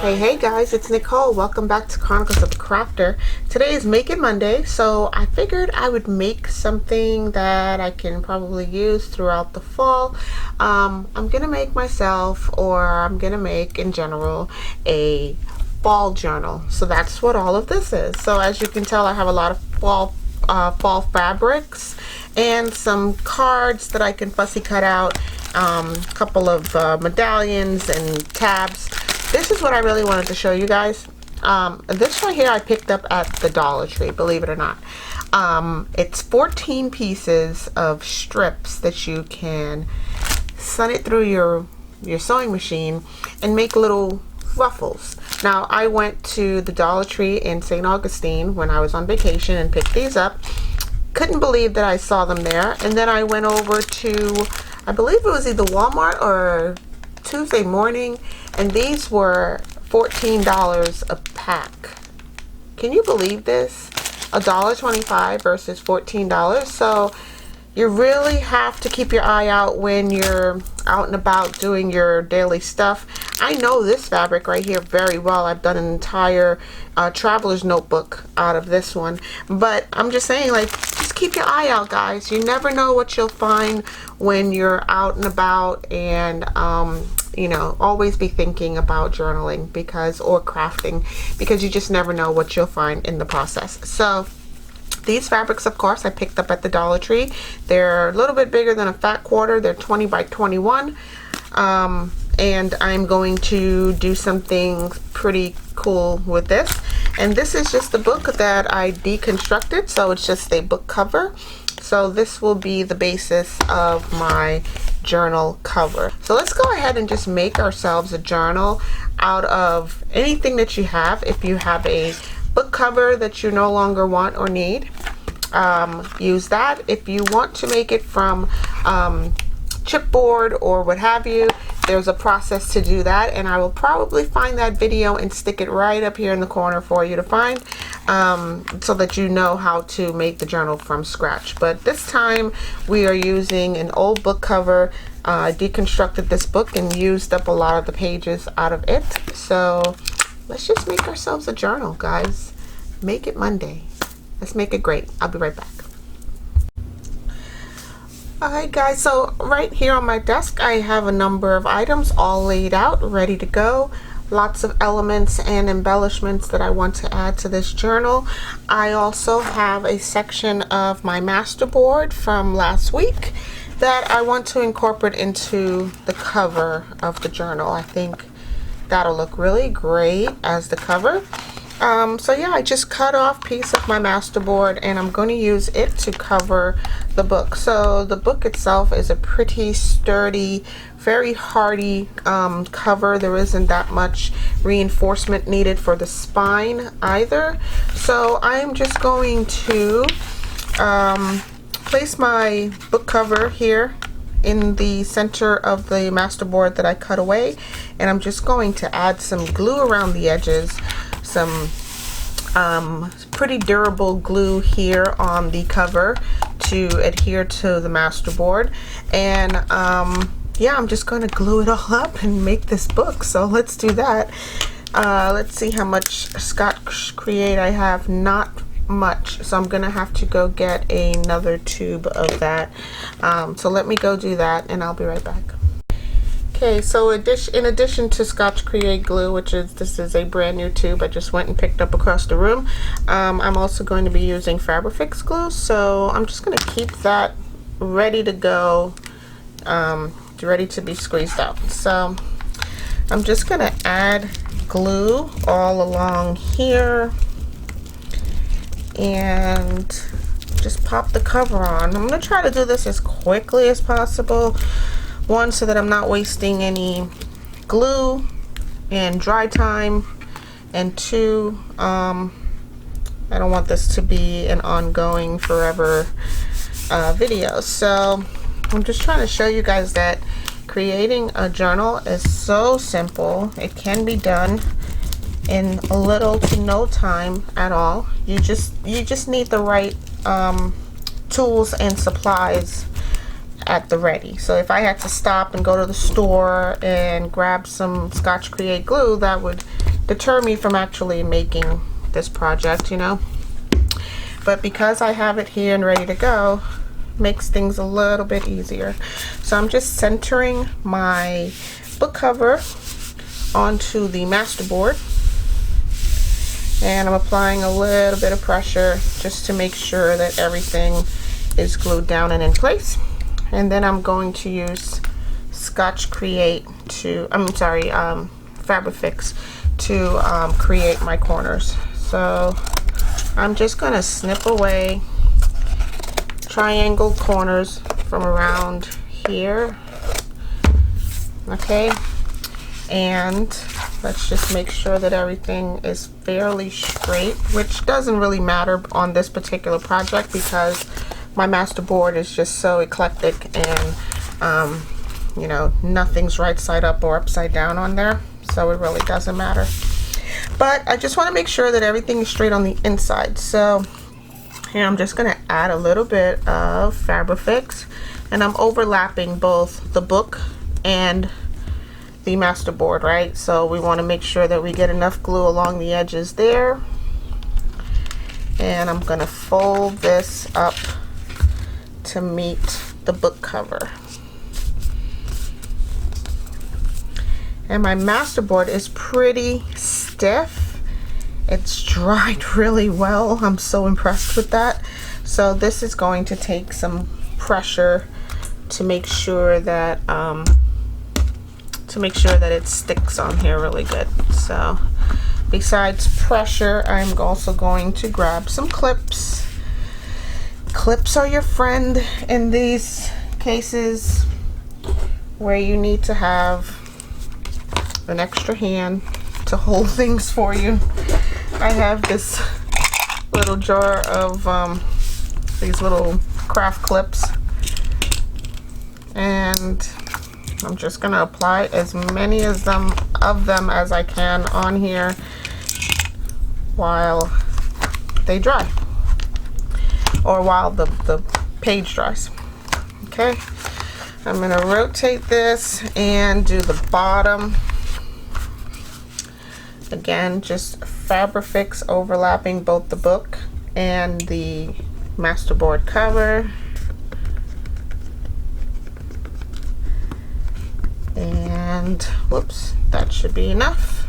Hey guys, it's Nicole. Welcome back to Chronicles of the Crafter. Today is Make It Monday, so I figured I would make something that I can probably use throughout the fall. I'm gonna make myself, or I'm gonna make in general, a fall journal. So that's what all of this is. So as you can tell, I have a lot of fall fabrics and some cards that I can fussy cut out, a couple of medallions and tabs. This is what I really wanted to show you guys. This right here I picked up at the Dollar Tree, believe it or not. It's 14 pieces of strips that you can sun it through your sewing machine and make little ruffles. Now I went to the Dollar Tree in St. Augustine when I was on vacation and picked these up. Couldn't believe that I saw them there. And then I went over to, I believe it was either Walmart or Tuesday morning, and these were $14 a pack. Can you believe this? $1.25 versus $14. So you really have to keep your eye out when you're out and about doing your daily stuff. I know this fabric right here very well. I've done an entire traveler's notebook out of this one. But I'm just saying, like, just keep your eye out, guys. You never know what you'll find when you're out and about, and you know, always be thinking about journaling or crafting, because you just never know what you'll find in the process. So these fabrics, of course, I picked up at the Dollar Tree. They're a little bit bigger than a fat quarter. They're 20 by 21. And I'm going to do something pretty cool with this. And this is just the book that I deconstructed. So it's just a book cover. So this will be the basis of my journal cover. So let's go ahead and just make ourselves a journal out of anything that you have. If you have a book cover that you no longer want or need, use that. If you want to make it from chipboard or what have you, there's a process to do that, and I will probably find that video and stick it right up here in the corner for you to find, so that you know how to make the journal from scratch. But this time we are using an old book cover. I deconstructed this book and used up a lot of the pages out of it. So let's just make ourselves a journal, guys. Make it Monday. Let's make it great. I'll be right back. Alright guys, so right here on my desk I have a number of items all laid out, ready to go. Lots of elements and embellishments that I want to add to this journal. I also have a section of my masterboard from last week that I want to incorporate into the cover of the journal. I think that'll look really great as the cover. So yeah, I just cut off a piece of my masterboard and I'm going to use it to cover the book. So the book itself is a pretty sturdy, very hardy cover. There isn't that much reinforcement needed for the spine either. So I'm just going to place my book cover here in the center of the masterboard that I cut away, and I'm just going to add some glue around the edges, some pretty durable glue here on the cover to adhere to the masterboard. And yeah, I'm just going to glue it all up and make this book. So let's do that. Let's see how much Scotch Create I have. Not much, so I'm gonna have to go get another tube of that. So let me go do that and I'll be right back. Okay, so in addition to Scotch Create glue, this is a brand new tube I just went and picked up across the room, I'm also going to be using Fabrifix glue. So I'm just going to keep that ready to go, ready to be squeezed out. So I'm just going to add glue all along here and just pop the cover on. I'm going to try to do this as quickly as possible. One, so that I'm not wasting any glue and dry time, and two, I don't want this to be an ongoing forever video. So I'm just trying to show you guys that creating a journal is so simple. It can be done in a little to no time at all. You just need the right tools and supplies at the ready. So if I had to stop and go to the store and grab some Scotch Create glue, that would deter me from actually making this project, you know. But because I have it here and ready to go, makes things a little bit easier. So I'm just centering my book cover onto the masterboard, and I'm applying a little bit of pressure just to make sure that everything is glued down and in place. And then I'm going to use Scotch Create to, Fabrifix to create my corners. So I'm just going to snip away triangle corners from around here. Okay, and let's just make sure that everything is fairly straight, which doesn't really matter on this particular project because my master board is just so eclectic, and you know, nothing's right side up or upside down on there, so it really doesn't matter. But I just want to make sure that everything is straight on the inside. So here I'm just going to add a little bit of Fabrifix, and I'm overlapping both the book and the master board, right? So we want to make sure that we get enough glue along the edges there. And I'm going to fold this up to meet the book cover. And my master board is pretty stiff. It's dried really well. I'm so impressed with that. So this is going to take some pressure to make sure that it sticks on here really good. So besides pressure, I'm also going to grab some clips. Clips are your friend in these cases where you need to have an extra hand to hold things for you. I have this little jar of these little craft clips, and I'm just going to apply as many of them as I can on here while they dry, or while the page dries. Okay, I'm going to rotate this and do the bottom. Again, just Fabrifix overlapping both the book and the masterboard cover. And whoops, that should be enough.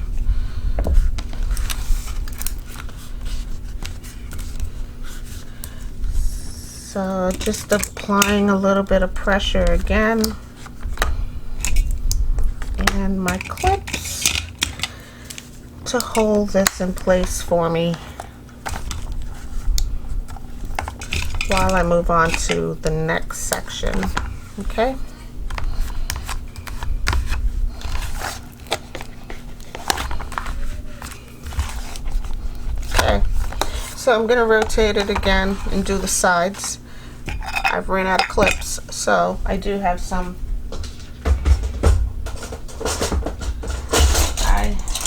So just applying a little bit of pressure again. And my clips to hold this in place for me while I move on to the next section. Okay. Okay, so I'm gonna rotate it again and do the sides. I've ran out of clips, so I do have some.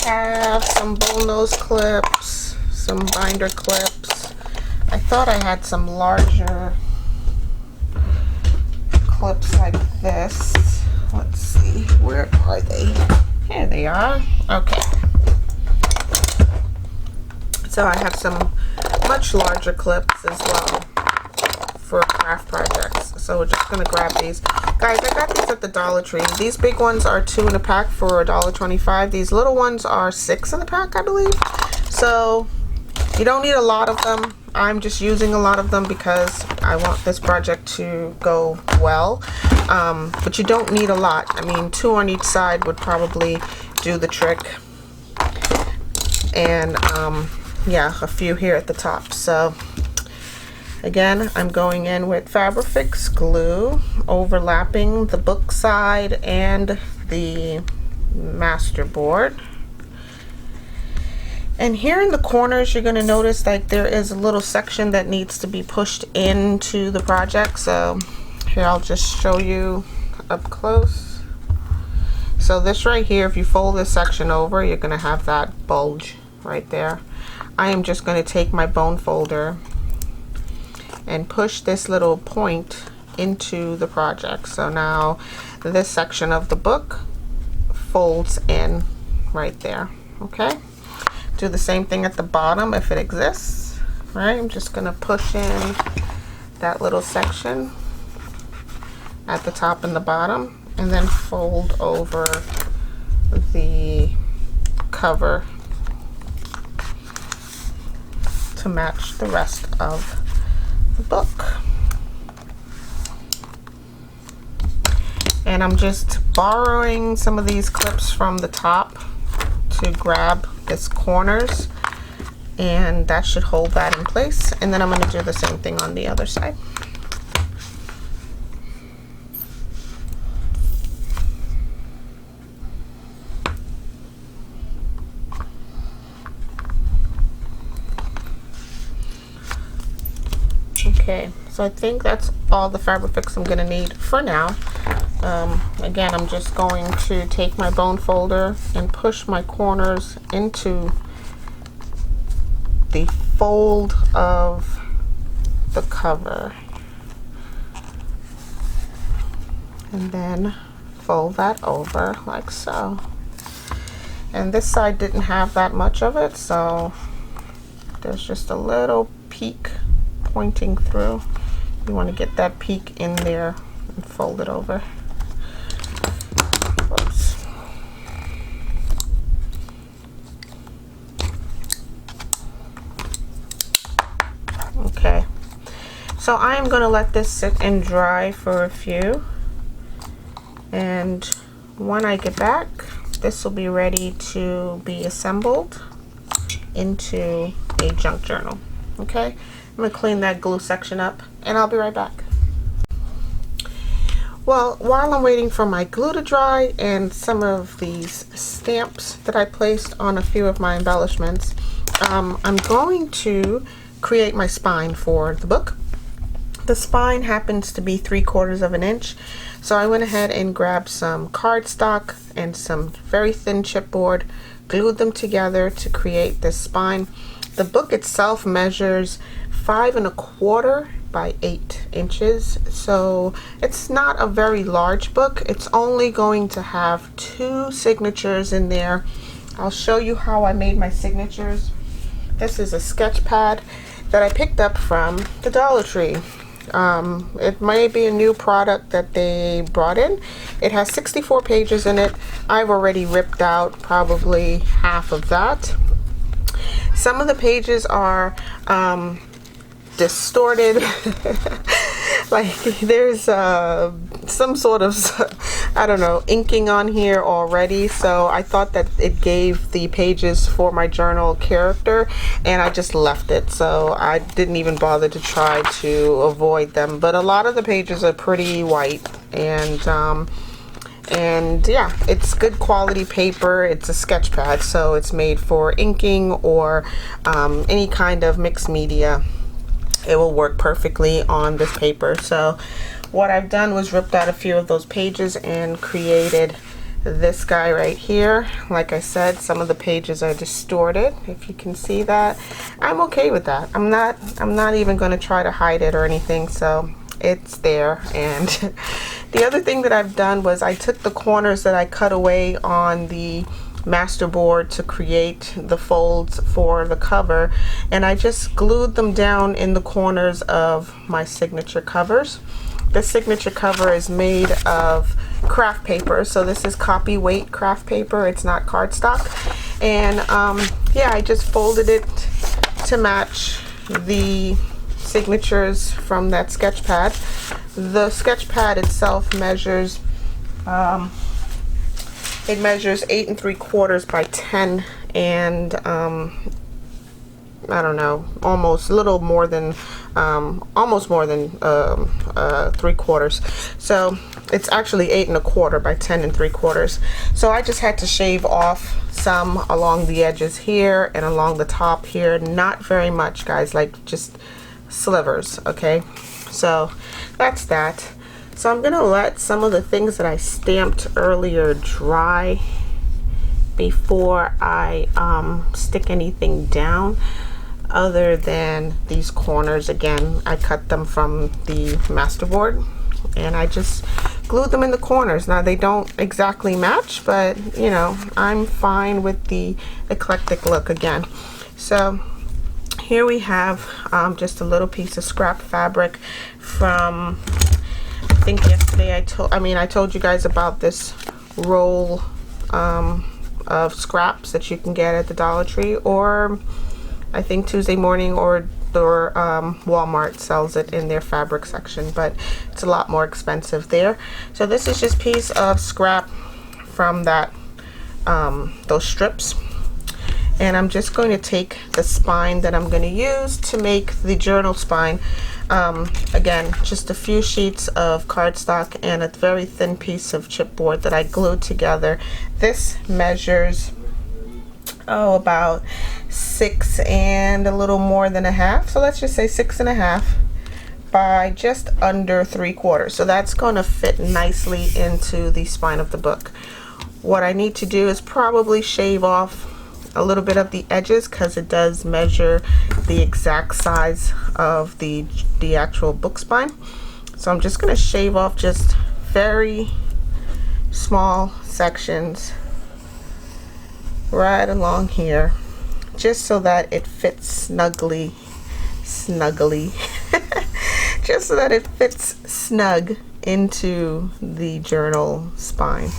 I have some bullnose clips, some binder clips. I thought I had some larger clips like this. Let's see, where are they? Here they are. Okay. So I have some much larger clips as well for craft projects. So we're just gonna grab these. Guys, I got these at the Dollar Tree. These big ones are 2 in a pack for $1.25. These little ones are 6 in a pack, I believe. So you don't need a lot of them. I'm just using a lot of them because I want this project to go well. But you don't need a lot. I mean, 2 on each side would probably do the trick. And yeah, a few here at the top. So again, I'm going in with Fabrifix glue, overlapping the book side and the master board. And here in the corners, you're going to notice like there is a little section that needs to be pushed into the project. So here, I'll just show you up close. So this right here, if you fold this section over, you're going to have that bulge right there. I am just going to take my bone folder and push this little point into the project. So now this section of the book folds in right there. Okay, do the same thing at the bottom if it exists. Right, I'm just gonna push in that little section at the top and the bottom, and then fold over the cover to match the rest of the book. And I'm just borrowing some of these clips from the top to grab its corners, and that should hold that in place. And then I'm going to do the same thing on the other side. Okay, so I think that's all the fabric fix I'm going to need for now. Again, I'm just going to take my bone folder and push my corners into the fold of the cover, and then fold that over like so. And this side didn't have that much of it, so there's just a little peak pointing through. You want to get that peak in there and fold it over. Whoops. Okay, so I am going to let this sit and dry for a few, and when I get back, this will be ready to be assembled into a junk journal. Okay, I'm going to clean that glue section up, and I'll be right back. Well, while I'm waiting for my glue to dry and some of these stamps that I placed on a few of my embellishments, I'm going to create my spine for the book. The spine happens to be 3/4 of an inch, so I went ahead and grabbed some cardstock and some very thin chipboard, glued them together to create this spine. The book itself measures 5 1/4 by 8 inches, so it's not a very large book. It's only going to have 2 signatures in there. I'll show you how I made my signatures. This is a sketch pad that I picked up from the Dollar Tree. It may be a new product that they brought in. It has 64 pages in it. I've already ripped out probably half of that. Some of the pages are distorted. Like there's some sort of, I don't know, inking on here already, so I thought that it gave the pages for my journal character, and I just left it, so I didn't even bother to try to avoid them. But a lot of the pages are pretty white, and yeah, it's good quality paper. It's a sketch pad, so it's made for inking or any kind of mixed media. It will work perfectly on this paper. So what I've done was ripped out a few of those pages and created this guy right here. Like I said, some of the pages are distorted, if you can see that. I'm okay with that. I'm not even going to try to hide it or anything, so it's there. And the other thing that I've done was I took the corners that I cut away on the masterboard to create the folds for the cover, and I just glued them down in the corners of my signature covers. This signature cover is made of craft paper, so this is copy weight craft paper. It's not cardstock. And yeah, I just folded it to match the signatures from that sketch pad. The sketch pad itself measures it measures 8 3/4 by 10, and I don't know, almost a little more than almost more than 3/4. So it's actually 8 1/4 by 10 3/4. So I just had to shave off some along the edges here and along the top here. Not very much, guys, like just slivers. Okay, so that's that. So I'm gonna let some of the things that I stamped earlier dry before I stick anything down, other than these corners. Again, I cut them from the masterboard, and I just glued them in the corners. Now they don't exactly match, but you know, I'm fine with the eclectic look again. So here we have just a little piece of scrap fabric from, I think yesterday I told you guys about this roll of scraps that you can get at the Dollar Tree, or I think Tuesday Morning or Walmart sells it in their fabric section, but it's a lot more expensive there. So this is just a piece of scrap from that those strips, and I'm just going to take the spine that I'm going to use to make the journal spine. Again, just a few sheets of cardstock and a very thin piece of chipboard that I glued together. This measures about 6 and a little more than a half, so let's just say 6.5 by just under 3/4. So that's going to fit nicely into the spine of the book. What I need to do is probably shave off a little bit of the edges, because it does measure the exact size of the actual book spine. So I'm just going to shave off just very small sections right along here, just so that it fits snugly just so that it fits snug into the journal spine.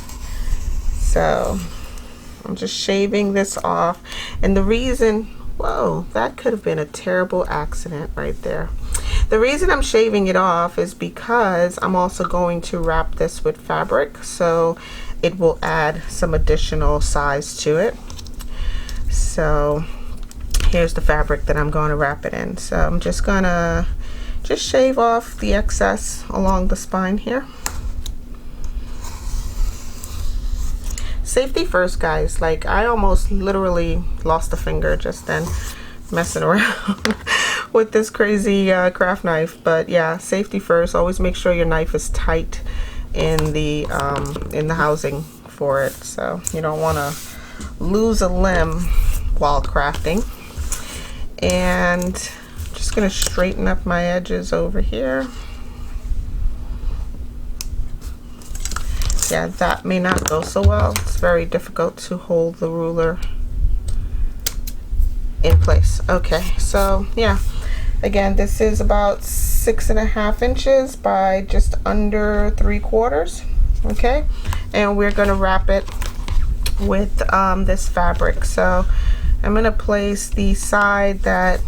So I'm just shaving this off, and the reason, whoa, that could have been a terrible accident right there. The reason I'm shaving it off is because I'm also going to wrap this with fabric, so it will add some additional size to it. So here's the fabric that I'm going to wrap it in. So I'm just gonna shave off the excess along the spine here. Safety first, guys. Like, I almost literally lost a finger just then messing around with this crazy craft knife. But yeah, safety first. Always make sure your knife is tight in the housing for it, so you don't want to lose a limb while crafting. And just gonna straighten up my edges over here. Yeah, that may not go so well. It's very difficult to hold the ruler in place. Okay, so yeah, again, this is about 6.5 inches by just under 3/4. Okay, and we're gonna wrap it with this fabric. So I'm gonna place the side that,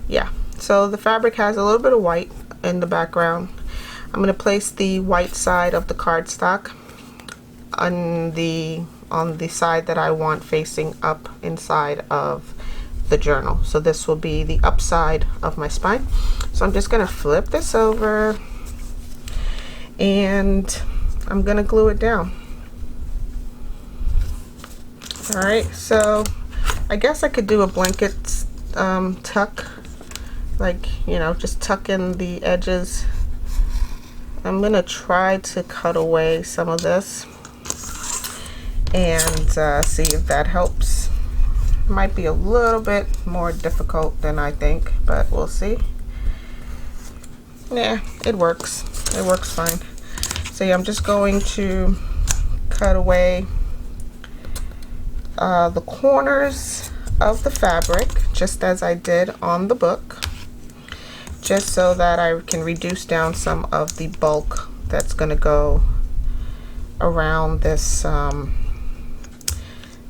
yeah, so the fabric has a little bit of white in the background. I'm going to place the white side of the cardstock on the side that I want facing up inside of the journal. So this will be the upside of my spine. So I'm just going to flip this over, and I'm going to glue it down. Alright, so I guess I could do a blanket tuck, like, you know, just tuck in the edges. I'm gonna try to cut away some of this and see if that helps. Might be a little bit more difficult than I think, but we'll see. Yeah, it works. It works fine. So yeah, I'm just going to cut away the corners of the fabric, just as I did on the book, just so that I can reduce down some of the bulk that's going to go around this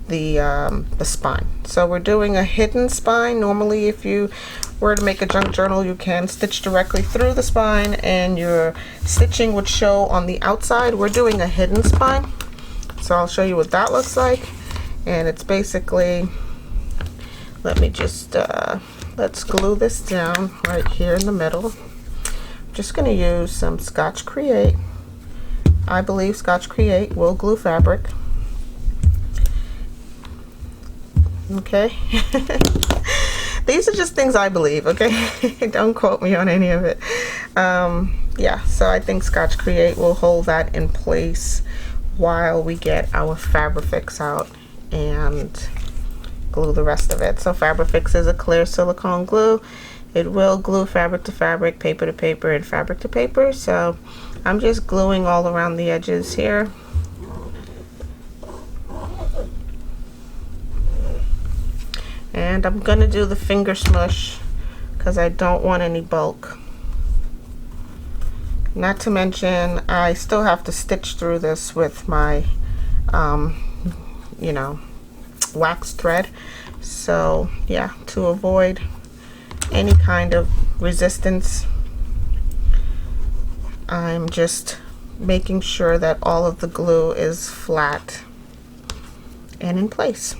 the spine. So we're doing a hidden spine. Normally, if you were to make a junk journal, you can stitch directly through the spine and your stitching would show on the outside. We're doing a hidden spine, so I'll show you what that looks like. And it's basically, let me just let's glue this down right here in the middle. I'm just going to use some Scotch Create. I believe Scotch Create will glue fabric. Okay. These are just things I believe, okay? Don't quote me on any of it. Yeah, so I think Scotch Create will hold that in place while we get our Fabrifix out and glue the rest of it. So Fabrifix is a clear silicone glue, it will glue fabric to fabric, paper to paper, and fabric to paper. So I'm just gluing all around the edges here. And I'm gonna do the finger smush because I don't want any bulk. Not to mention, I still have to stitch through this with my, you know, wax thread. So yeah, to avoid any kind of resistance, I'm just making sure that all of the glue is flat and in place.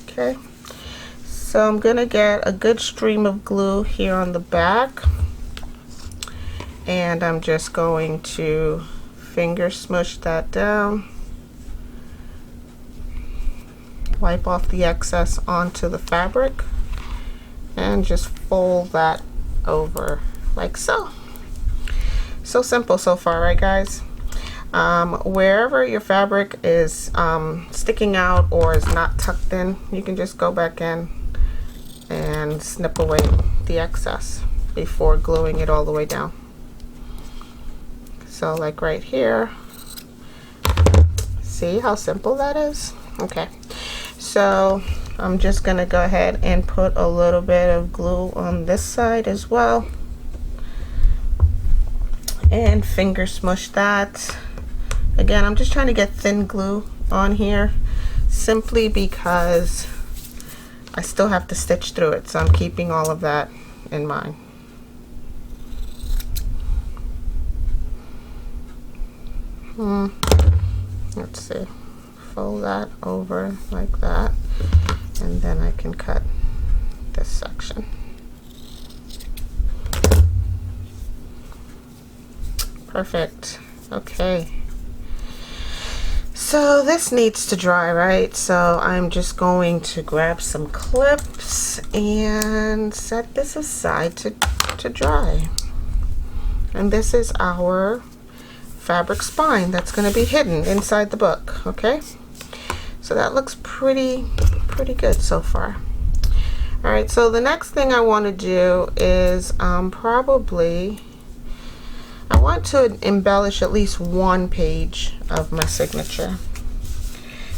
Okay, so I'm gonna get a good stream of glue here on the back, and I'm just going to finger smush that down, wipe off the excess onto the fabric, and just fold that over like so. So simple so far, right guys? Wherever your fabric is sticking out or is not tucked in, you can just go back in and snip away the excess before gluing it all the way down. So like right here, see how simple that is? Okay, so I'm just gonna go ahead and put a little bit of glue on this side as well and finger smush that. Again, I'm just trying to get thin glue on here simply because I still have to stitch through it, so I'm keeping all of that in mind. Let's see, fold that over like that, and then I can cut this section. Perfect. Okay. So this needs to dry, right? So I'm just going to grab some clips and set this aside to dry. And this is our fabric spine that's going to be hidden inside the book, okay? So that looks pretty good so far. All right, so the next thing I want to do is probably I want to embellish at least one page of my signature.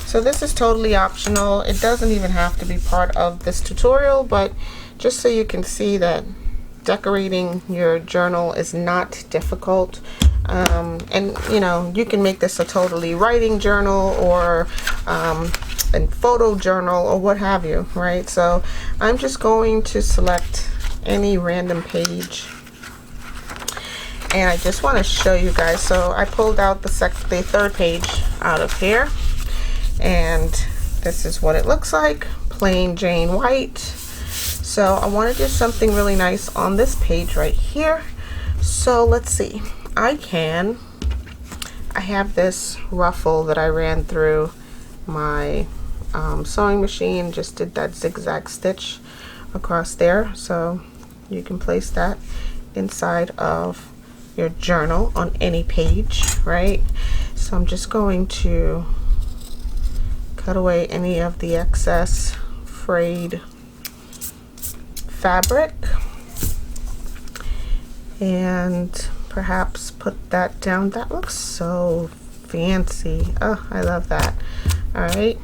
So this is totally optional. It doesn't even have to be part of this tutorial, but just so you can see that decorating your journal is not difficult. And you know, you can make this a totally writing journal or a photo journal or what have you, right? So I'm just going to select any random page. And I just want to show you guys. So I pulled out the third page out of here, and this is what it looks like, plain Jane white. So I want to do something really nice on this page right here. So let's see. I have this ruffle that I ran through my sewing machine, just did that zigzag stitch across there. So you can place that inside of your journal on any page, right? So I'm just going to cut away any of the excess frayed fabric and perhaps put that down. That looks so fancy. Oh, I love that. All right,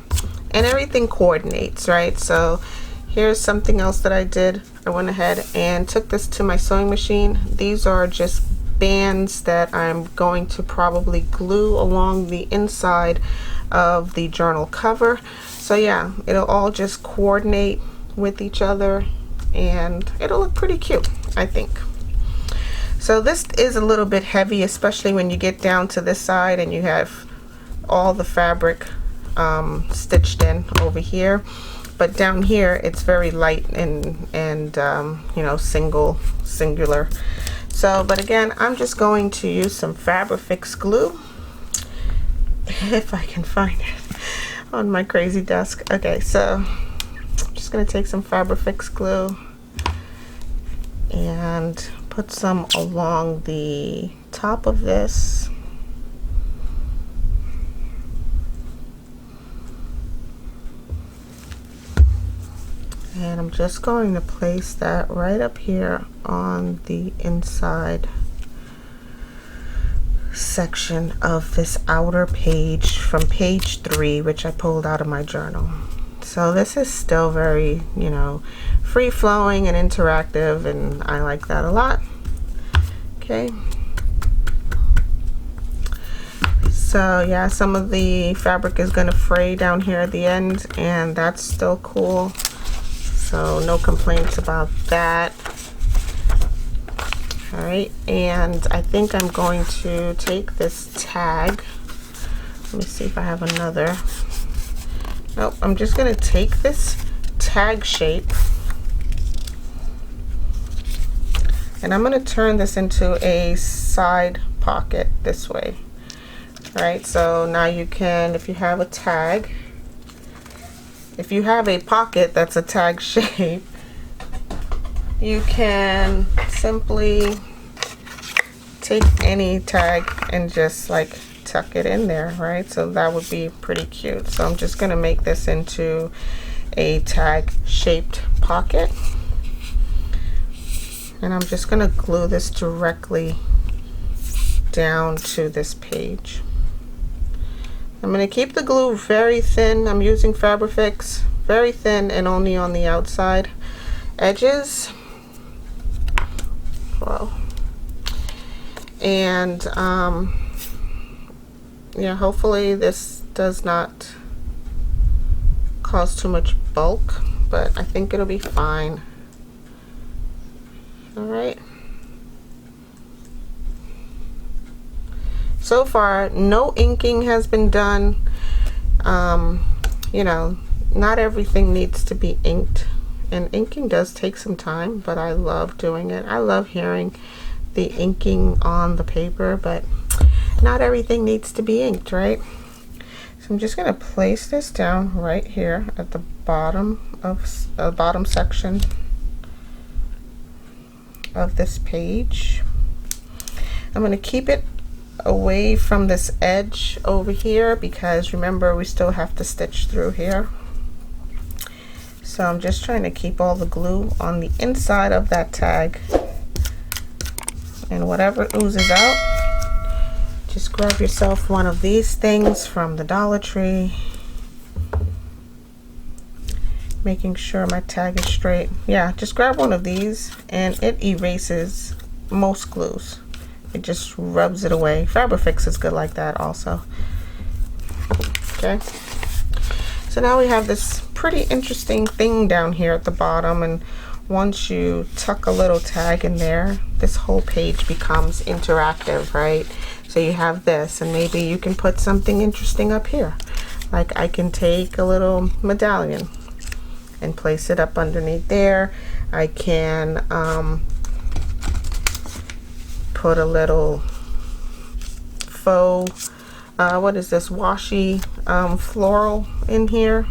and everything coordinates, right? So here's something else that I did. I went ahead and took this to my sewing machine. These are just bands that I'm going to probably glue along the inside of the journal cover. So yeah, it'll all just coordinate with each other and it'll look pretty cute, I think. So this is a little bit heavy, especially when you get down to this side and you have all the fabric stitched in over here. But down here it's very light and you know, singular. So, but again, I'm just going to use some Fabrifix glue, if I can find it on my crazy desk. Okay, so I'm just going to take some Fabrifix glue and put some along the top of this. And I'm just going to place that right up here on the inside section of this outer page from page 3, which I pulled out of my journal. So this is still very, you know, free flowing and interactive, and I like that a lot. Okay. So yeah, some of the fabric is going to fray down here at the end, and that's still cool. So no complaints about that. All right, and I think I'm going to take this tag. Let me see if I have another. Nope, I'm just going to take this tag shape and I'm going to turn this into a side pocket this way. All right, so now you can, if you have a tag, if you have a pocket that's a tag shape, you can simply take any tag and just like tuck it in there, right? So that would be pretty cute. So I'm just going to make this into a tag shaped pocket, and I'm just going to glue this directly down to this page. I'm going to keep the glue very thin. I'm using Fabrifix, very thin and only on the outside edges. Wow. And yeah, hopefully this does not cause too much bulk, but I think it'll be fine. All right. So far, no inking has been done. You know, not everything needs to be inked, and inking does take some time, but I love doing it. I love hearing the inking on the paper, but not everything needs to be inked, right? So I'm just going to place this down right here at the bottom of the bottom section of this page. I'm going to keep it away from this edge over here because remember we still have to stitch through here. So I'm just trying to keep all the glue on the inside of that tag, and whatever oozes out, just grab yourself one of these things from the Dollar Tree, making sure my tag is straight. Yeah, just grab one of these and it erases most glues. It just rubs it away. Fabrifix is good like that also. Okay, so now we have this pretty interesting thing down here at the bottom, and once you tuck a little tag in there, this whole page becomes interactive, right? So you have this, and maybe you can put something interesting up here. Like I can take a little medallion and place it up underneath there. I can put a little faux, what is this, washi floral in here.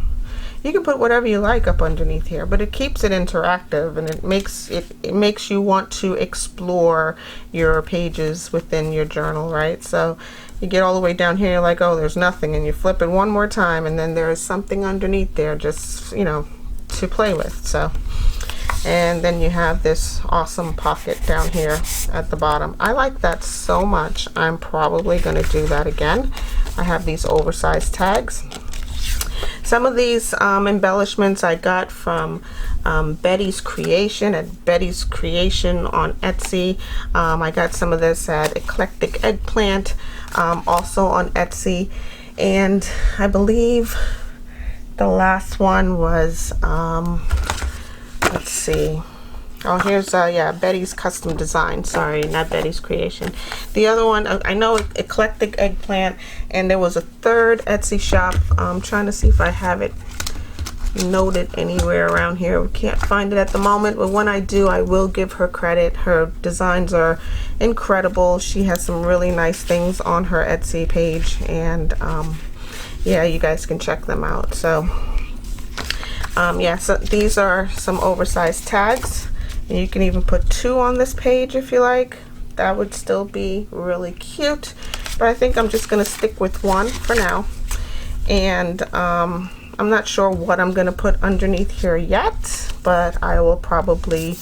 You can put whatever you like up underneath here, but it keeps it interactive, and it makes you want to explore your pages within your journal, right? So you get all the way down here, you're like, oh, there's nothing, and you flip it one more time, and then there's something underneath there, just, you know, to play with. So, and then you have this awesome pocket down here at the bottom. I like that so much. I'm probably going to do that again. I have these oversized tags. Some of these embellishments I got from Betty's Creation at Betty's Creation on Etsy. I got some of this at Eclectic Eggplant, also on Etsy. And I believe the last one was, let's see. Oh, here's, yeah, Betty's Custom Design. Sorry, not Betty's Creation. The other one, I know Eclectic Eggplant, and there was a third Etsy shop. I'm trying to see if I have it noted anywhere around here. We can't find it at the moment, but when I do, I will give her credit. Her designs are incredible. She has some really nice things on her Etsy page, and yeah, you guys can check them out. So yeah, so these are some oversized tags, and you can even put 2 on this page if you like. That would still be really cute, but I think I'm just going to stick with 1 for now. And I'm not sure what I'm going to put underneath here yet, but I will probably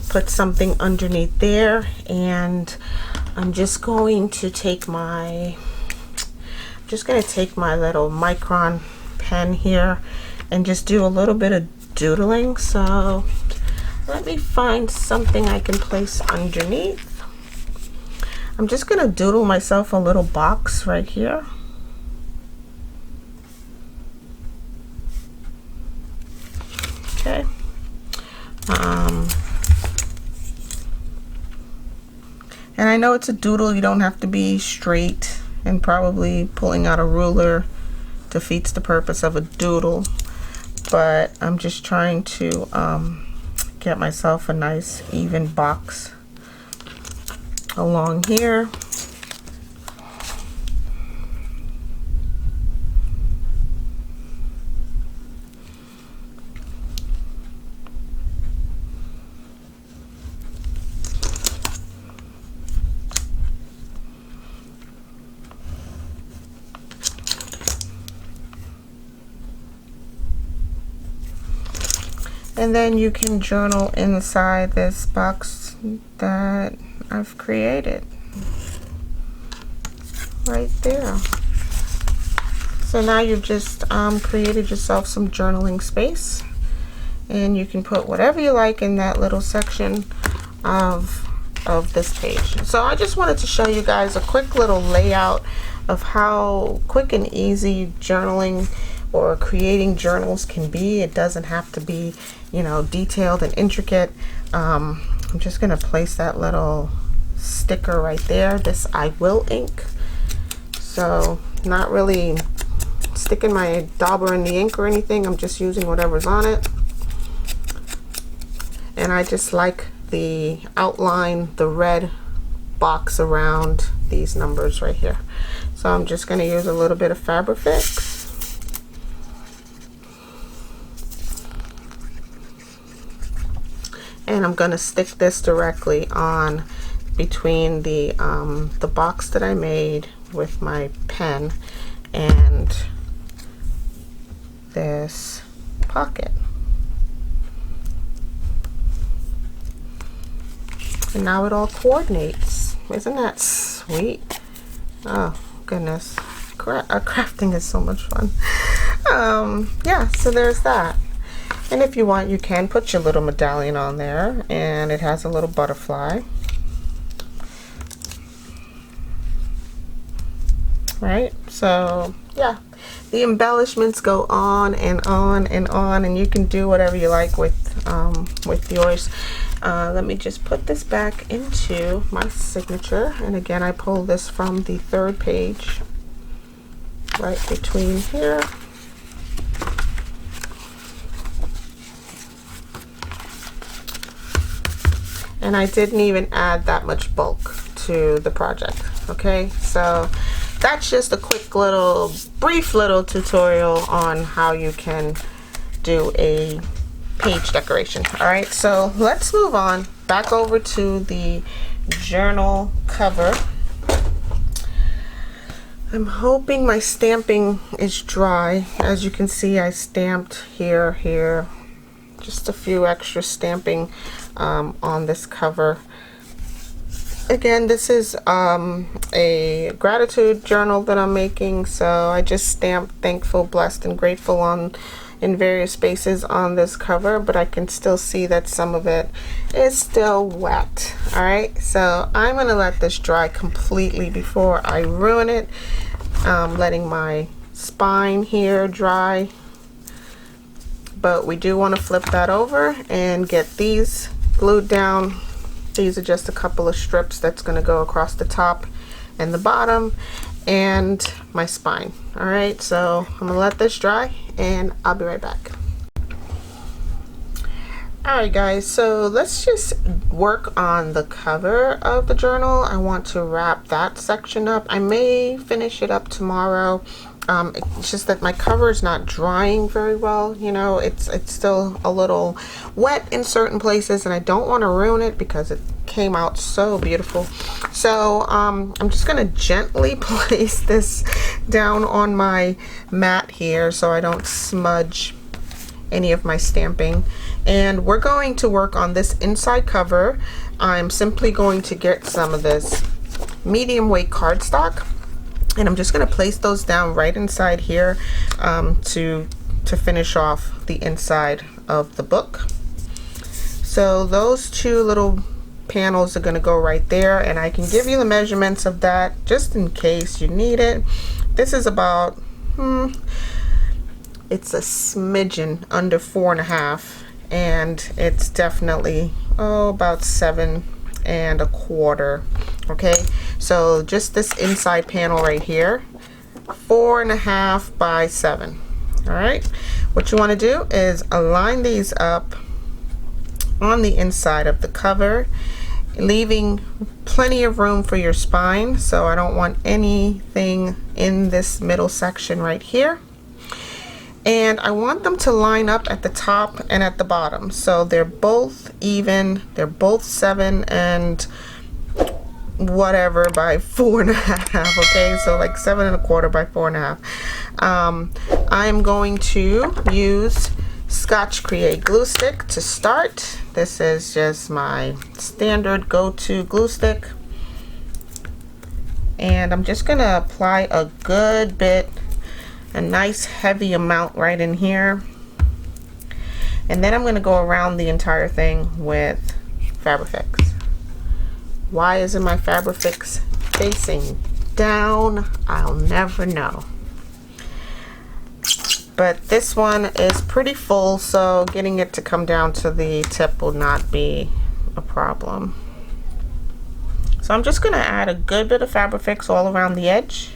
put something underneath there. And I'm just going to take my little micron pen here and just do a little bit of doodling. So let me find something I can place underneath. I'm just gonna doodle myself a little box right here. Okay. And I know it's a doodle, you don't have to be straight, and probably pulling out a ruler defeats the purpose of a doodle, but I'm just trying to get myself a nice even box along here. And then you can journal inside this box that I've created right there. So now you've just created yourself some journaling space, and you can put whatever you like in that little section of this page. So I just wanted to show you guys a quick little layout of how quick and easy journaling or creating journals can be. It doesn't have to be, you know, detailed and intricate. I'm just gonna place that little sticker right there, this I will ink. So not really sticking my dauber in the ink or anything, I'm just using whatever's on it. And I just like the outline, the red box around these numbers right here. So I'm just gonna use a little bit of Fabrifix. And I'm going to stick this directly on between the box that I made with my pen and this pocket. And now it all coordinates. Isn't that sweet? Oh goodness, crafting is so much fun. Yeah, so there's that. And if you want, you can put your little medallion on there, and it has a little butterfly. Right? So, yeah. The embellishments go on and on and on, and you can do whatever you like with yours. Let me just put this back into my signature. And again, I pulled this from the 3rd page, right between here. And I didn't even add that much bulk to the project. Okay, so that's just a quick little, brief little tutorial on how you can do a page decoration. All right, so let's move on back over to the journal cover. I'm hoping my stamping is dry. As you can see, I stamped here, just a few extra stamping on this cover. Again, this is a gratitude journal that I'm making, so I just stamped thankful, blessed, and grateful in various spaces on this cover, but I can still see that some of it is still wet. All right, so I'm gonna let this dry completely before I ruin it. Letting my spine here dry, but we do want to flip that over and get these glued down. These are just a couple of strips that's going to go across the top and the bottom and my spine. All right, so I'm gonna let this dry and I'll be right back. All right guys, so let's just work on the cover of the journal. I want to wrap that section up. I may finish it up tomorrow. It's just that my cover is not drying very well. You know, it's still a little wet in certain places, and I don't want to ruin it because it came out so beautiful. So I'm just gonna gently place this down on my mat here so I don't smudge any of my stamping. And we're going to work on this inside cover. I'm simply going to get some of this medium weight cardstock, and I'm just going to place those down right inside here to finish off the inside of the book. So those two little panels are going to go right there, and I can give you the measurements of that just in case you need it. This is about it's a smidgen under 4.5, and it's definitely about 7 1/4. Okay, so just this inside panel right here, 4.5 by 7. All right, what you want to do is align these up on the inside of the cover, leaving plenty of room for your spine. So I don't want anything in this middle section right here, and I want them to line up at the top and at the bottom, so they're both even. They're both 7 and whatever by 4.5. Okay, so like 7 1/4 by 4.5. I'm going to use Scotch Create glue stick to start. This is just my standard go-to glue stick, and I'm just gonna apply a good bit, a nice heavy amount right in here, and then I'm gonna go around the entire thing with Fabrifix. Why isn't my Fabrifix facing down? I'll never know. But this one is pretty full, so getting it to come down to the tip will not be a problem. So I'm just gonna add a good bit of Fabrifix all around the edge,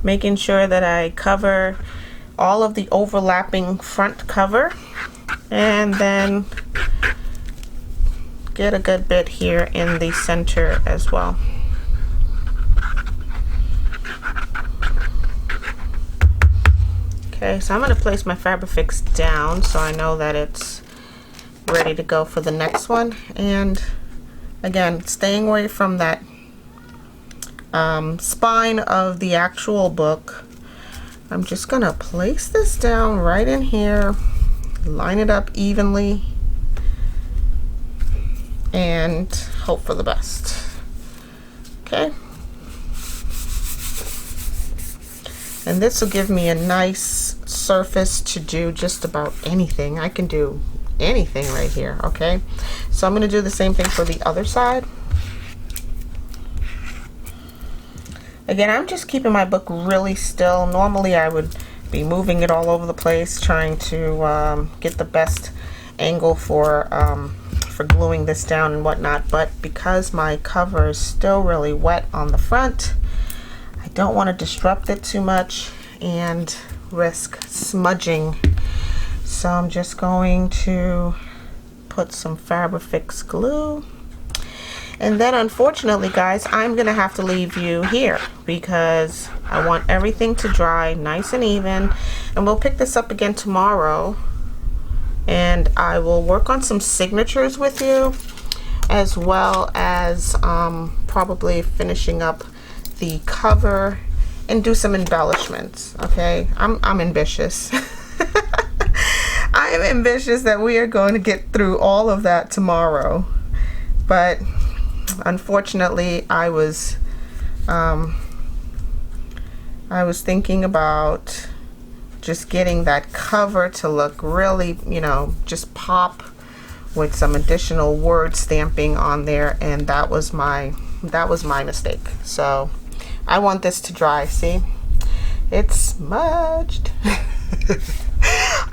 making sure that I cover all of the overlapping front cover, and then get a good bit here in the center as well. Okay, so I'm going to place my Fabrifix down so I know that it's ready to go for the next one. And again, staying away from that spine of the actual book, I'm just going to place this down right in here, line it up evenly, and hope for the best. Okay. And this will give me a nice surface to do just about anything. I can do anything right here. Okay, so I'm going to do the same thing for the other side. Again, I'm just keeping my book really still. Normally I would be moving it all over the place, trying to get the best angle for gluing this down and whatnot, but because my cover is still really wet on the front, I don't want to disrupt it too much and risk smudging. So I'm just going to put some Fabrifix glue, and then unfortunately guys, I'm gonna have to leave you here because I want everything to dry nice and even, and we'll pick this up again tomorrow, and I will work on some signatures with you, as well as probably finishing up the cover and do some embellishments. Okay, I'm ambitious. I am ambitious that we are going to get through all of that tomorrow, but unfortunately I was thinking about just getting that cover to look really, you know, just pop with some additional word stamping on there, and that was my mistake. So I want this to dry. See, it's smudged.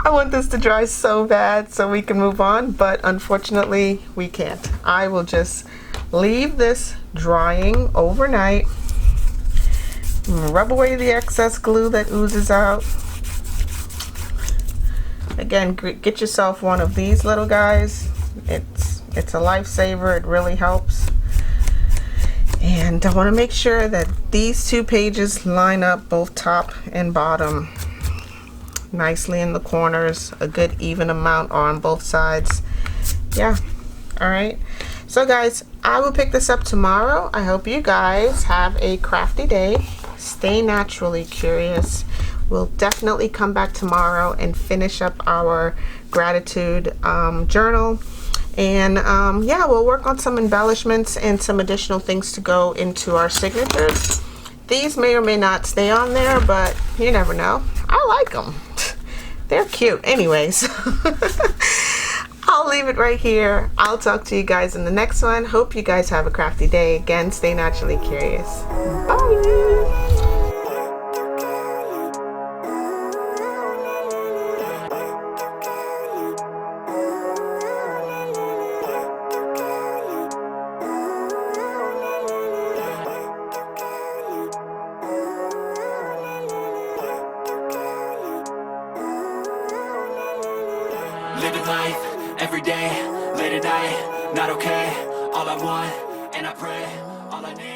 I want this to dry so bad so we can move on, but unfortunately we can't. I will just leave this drying overnight, rub away the excess glue that oozes out. Again, get yourself one of these little guys. It's a lifesaver. It really helps. And I want to make sure that these two pages line up, both top and bottom, nicely in the corners. A good even amount on both sides. Yeah. All right. So guys, I will pick this up tomorrow. I hope you guys have a crafty day. Stay naturally curious. We'll definitely come back tomorrow and finish up our gratitude journal. And yeah, we'll work on some embellishments and some additional things to go into our signatures. These may or may not stay on there, but you never know. I like them. They're cute. Anyways, I'll leave it right here. I'll talk to you guys in the next one. Hope you guys have a crafty day. Again, stay naturally curious. Bye. Living life, every day, late at night, not okay. All I want, and I pray, all I need.